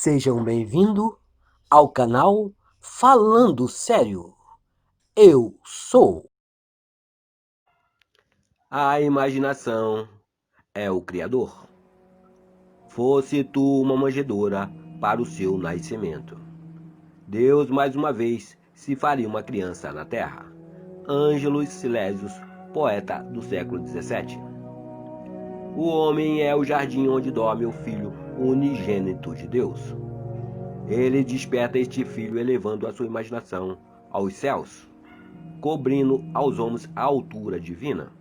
Sejam bem-vindos ao canal Falando Sério. Eu sou. A imaginação é o Criador. Fosse tu uma manjedoura para o seu nascimento. Deus mais uma vez se faria uma criança na terra. Ângelus Silésios, poeta do século XVII. O homem é o jardim onde dorme o filho unigênito de Deus. Ele desperta este filho elevando a sua imaginação aos céus, cobrindo aos homens a altura divina.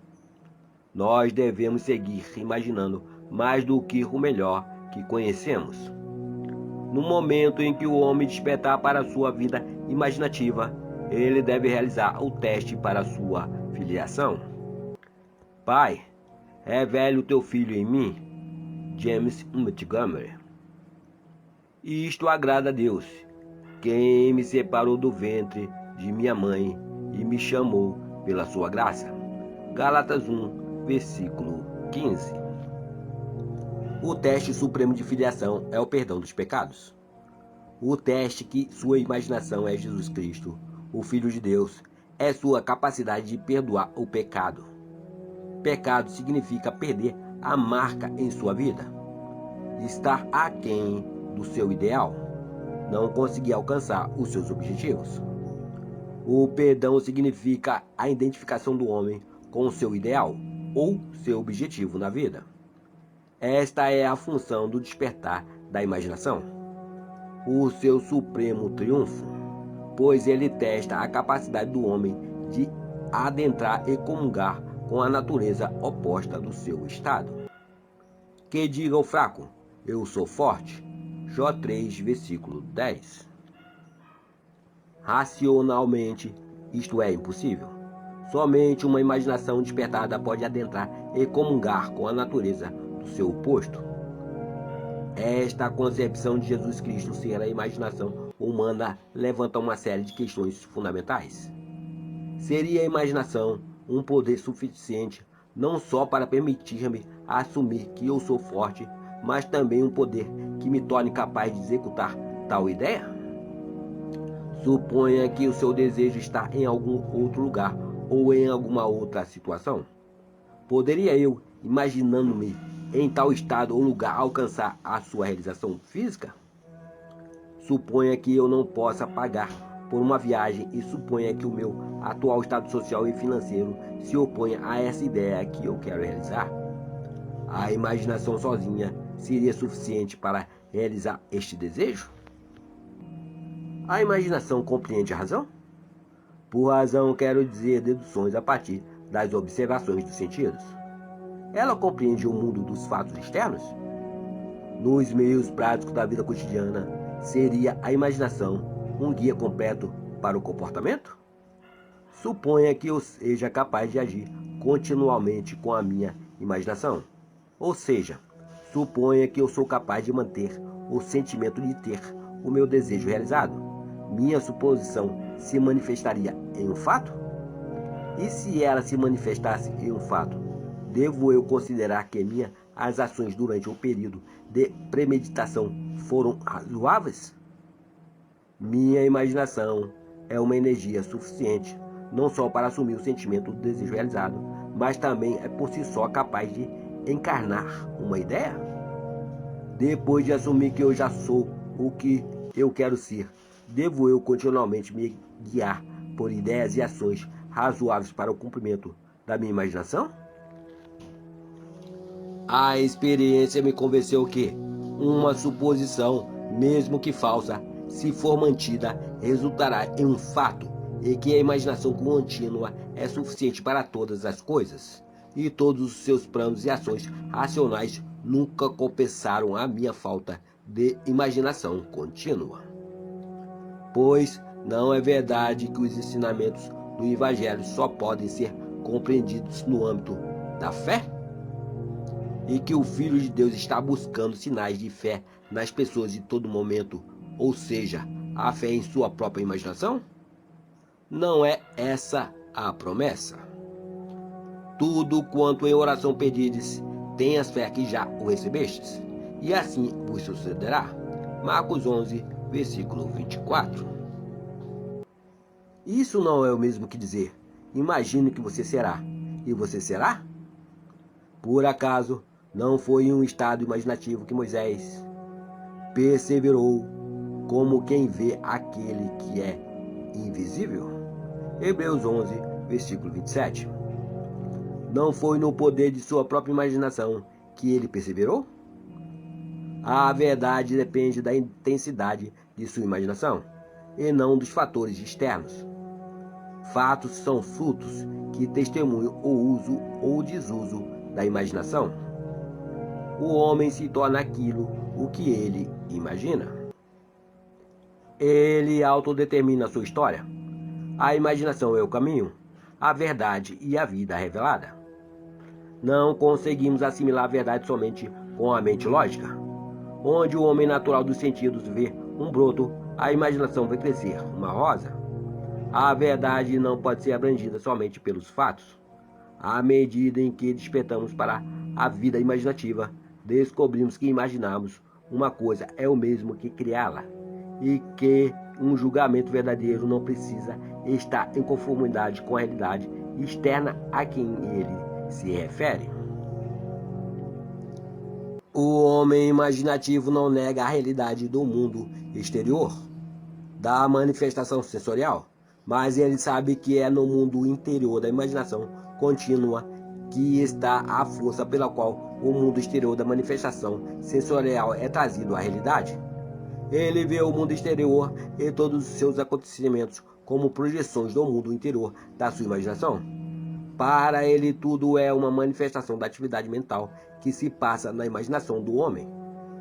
Nós devemos seguir imaginando mais do que o melhor que conhecemos. No momento em que o homem despertar para a sua vida imaginativa, ele deve realizar o teste para a sua filiação. Pai, revele o teu filho em mim. James Montgomery. Isto agrada a Deus, quem me separou do ventre de minha mãe e me chamou pela sua graça. Gálatas 1, versículo 15. O teste supremo de filiação é o perdão dos pecados. O teste que sua imaginação é Jesus Cristo, o Filho de Deus, é sua capacidade de perdoar o pecado. Pecado significa perder a marca em sua vida, estar aquém do seu ideal, não conseguir alcançar os seus objetivos. O perdão significa a identificação do homem com o seu ideal ou seu objetivo na vida. Esta é a função do despertar da imaginação, o seu supremo triunfo, pois ele testa a capacidade do homem de adentrar e comungar com a natureza oposta do seu estado. Que diga o fraco, eu sou forte. Jó 3, versículo 10. Racionalmente, isto é impossível. Somente uma imaginação despertada pode adentrar e comungar com a natureza do seu oposto. Esta concepção de Jesus Cristo ser a imaginação humana levanta uma série de questões fundamentais. Seria a imaginação um poder suficiente não só para permitir-me assumir que eu sou forte, mas também um poder que me torne capaz de executar tal ideia? Suponha que o seu desejo está em algum outro lugar ou em alguma outra situação. Poderia eu, imaginando-me em tal estado ou lugar, alcançar a sua realização física? Suponha que eu não possa pagar por uma viagem e suponha que o meu atual estado social e financeiro se oponha a essa ideia que eu quero realizar. A imaginação sozinha seria suficiente para realizar este desejo? A imaginação compreende a razão? Por razão, quero dizer deduções a partir das observações dos sentidos. Ela compreende o mundo dos fatos externos? Nos meios práticos da vida cotidiana, seria a imaginação um guia completo para o comportamento? Suponha que eu seja capaz de agir continuamente com a minha imaginação. Ou seja, suponha que eu sou capaz de manter o sentimento de ter o meu desejo realizado. Minha suposição se manifestaria em um fato? E se ela se manifestasse em um fato, devo eu considerar que as ações durante o período de premeditação foram razoáveis? Minha imaginação é uma energia suficiente não só para assumir o sentimento do desejo realizado, mas também é por si só capaz de encarnar uma ideia? Depois de assumir que eu já sou o que eu quero ser, devo eu continuamente me guiar por ideias e ações razoáveis para o cumprimento da minha imaginação? A experiência me convenceu que uma suposição, mesmo que falsa, se for mantida, resultará em um fato, e que a imaginação contínua é suficiente para todas as coisas, e todos os seus planos e ações racionais nunca compensaram a minha falta de imaginação contínua. Pois não é verdade que os ensinamentos do Evangelho só podem ser compreendidos no âmbito da fé? E que o Filho de Deus está buscando sinais de fé nas pessoas em todo momento, ou seja, a fé em sua própria imaginação? Não é essa a promessa? Tudo quanto em oração pedides, tenhas fé que já o recebestes, e assim vos sucederá. Marcos 11, versículo 24. Isso não é o mesmo que dizer, imagine que você será, e você será? Por acaso, não foi em um estado imaginativo que Moisés perseverou como quem vê aquele que é invisível? Hebreus 11, versículo 27. Não foi no poder de sua própria imaginação que ele perseverou? A verdade depende da intensidade de sua imaginação, e não dos fatores externos. Fatos são frutos que testemunham o uso ou desuso da imaginação. O homem se torna aquilo o que ele imagina. Ele autodetermina a sua história. A imaginação é o caminho, a verdade e a vida revelada. Não conseguimos assimilar a verdade somente com a mente lógica. Onde o homem natural dos sentidos vê um broto, a imaginação vai crescer uma rosa. A verdade não pode ser abrangida somente pelos fatos. À medida em que despertamos para a vida imaginativa, descobrimos que imaginarmos uma coisa é o mesmo que criá-la, e que um julgamento verdadeiro não precisa estar em conformidade com a realidade externa a quem ele se refere. O homem imaginativo não nega a realidade do mundo exterior, da manifestação sensorial, mas ele sabe que é no mundo interior da imaginação contínua que está a força pela qual o mundo exterior da manifestação sensorial é trazido à realidade. Ele vê o mundo exterior e todos os seus acontecimentos como projeções do mundo interior da sua imaginação. Para ele, tudo é uma manifestação da atividade mental que se passa na imaginação do homem,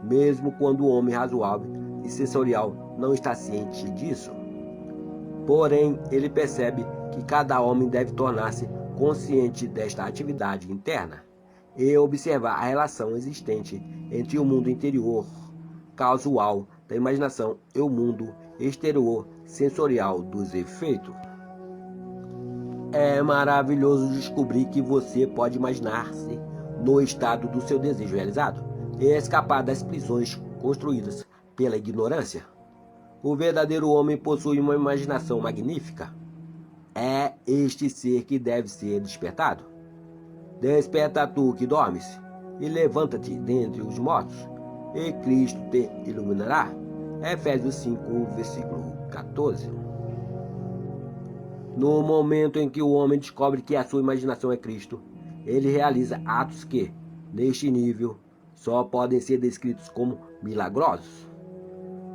mesmo quando o homem razoável e sensorial não está ciente disso. Porém, ele percebe que cada homem deve tornar-se consciente desta atividade interna e observar a relação existente entre o mundo interior causal da imaginação e o mundo exterior sensorial dos efeitos. É maravilhoso descobrir que você pode imaginar-se no estado do seu desejo realizado e escapar das prisões construídas pela ignorância. O verdadeiro homem possui uma imaginação magnífica. É este ser que deve ser despertado. Desperta tu que dormes, e levanta-te dentre os mortos, e Cristo te iluminará. Efésios 5, versículo 14. No momento em que o homem descobre que a sua imaginação é Cristo, ele realiza atos que, neste nível, só podem ser descritos como milagrosos.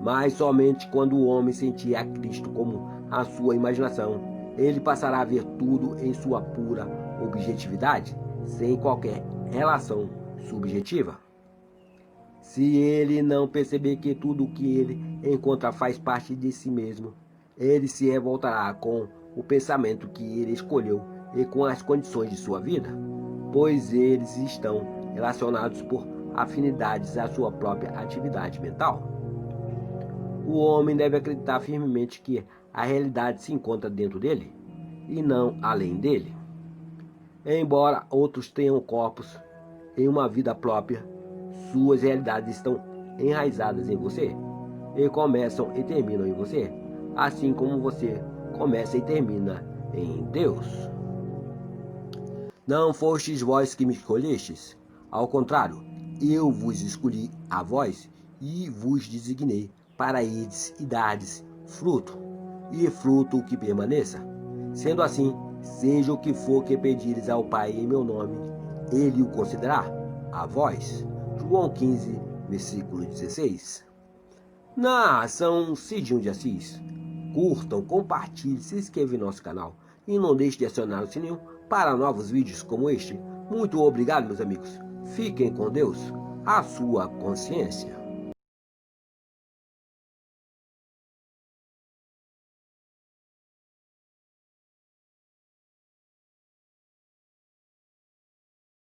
Mas somente quando o homem sentir a Cristo como a sua imaginação, ele passará a ver tudo em sua pura objetividade, sem qualquer relação subjetiva. Se ele não perceber que tudo o que ele encontra faz parte de si mesmo, ele se revoltará com o pensamento que ele escolheu e com as condições de sua vida, pois eles estão relacionados por afinidades à sua própria atividade mental. O homem deve acreditar firmemente que a realidade se encontra dentro dele e não além dele. Embora outros tenham corpos em uma vida própria, suas realidades estão enraizadas em você e começam e terminam em você, assim como você começa e termina em Deus. Não fostes vós que me escolhestes, ao contrário, eu vos escolhi a vós e vos designei para ides e dardes fruto, e fruto que permaneça. Sendo assim, seja o que for que pedires ao Pai em meu nome, ele o concederá a vós. João 15, versículo 16. Narração Cidinho de Assis. Curtam, compartilhem, se inscrevam em nosso canal e não deixe de acionar o sininho para novos vídeos como este. Muito obrigado, meus amigos. Fiquem com Deus, a sua consciência.